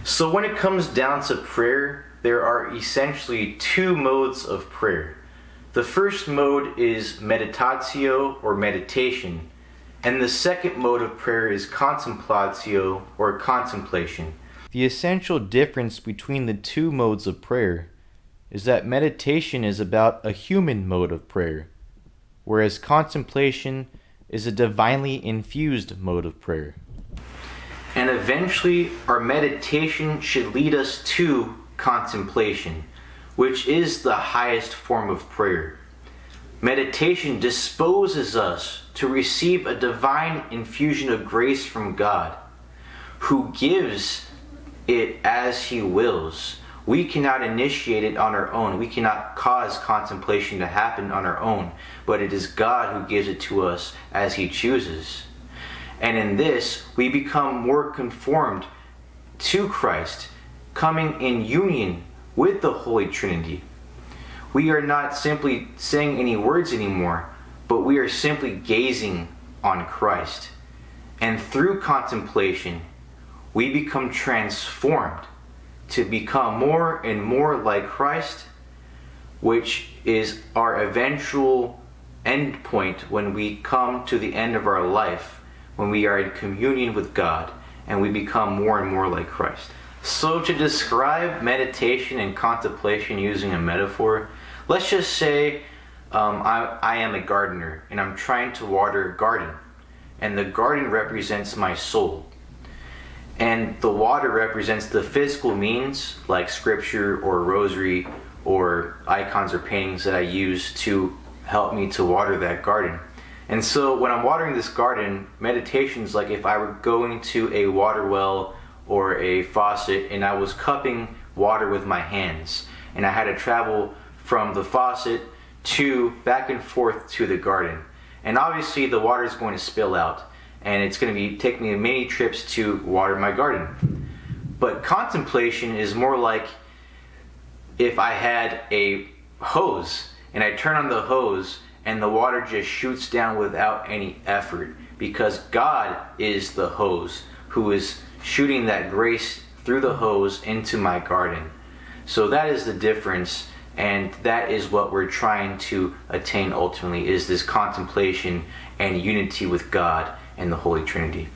So when it comes down to prayer, there are essentially two modes of prayer. The first mode is meditatio or meditation, and the second mode of prayer is contemplatio or contemplation. The essential difference between the two modes of prayer is that meditation is about a human mode of prayer, whereas contemplation is a divinely infused mode of prayer. And eventually, our meditation should lead us to contemplation, which is the highest form of prayer. Meditation disposes us to receive a divine infusion of grace from God, who gives it as He wills. We cannot initiate it on our own. We cannot cause contemplation to happen on our own, but it is God who gives it to us as He chooses. And in this, we become more conformed to Christ, coming in union with the Holy Trinity. We are not simply saying any words anymore, but we are simply gazing on Christ. And through contemplation, we become transformed to become more and more like Christ, which is our eventual end point when we come to the end of our life, when we are in communion with God and we become more and more like Christ. So to describe meditation and contemplation using a metaphor, let's just say I am a gardener and I'm trying to water a garden, and the garden represents my soul. And the water represents the physical means like scripture or rosary or icons or paintings that I use to help me to water that garden. And so when I'm watering this garden, meditation is like if I were going to a water well or a faucet and I was cupping water with my hands, and I had to travel from the faucet to back and forth to the garden. And obviously the water is going to spill out, and it's going to be taking me many trips to water my garden. But contemplation is more like if I had a hose and I turn on the hose and the water just shoots down without any effort, because God is the hose who is shooting that grace through the hose into my garden. So that is the difference, and that is what we're trying to attain ultimately, is this contemplation and unity with God and the Holy Trinity.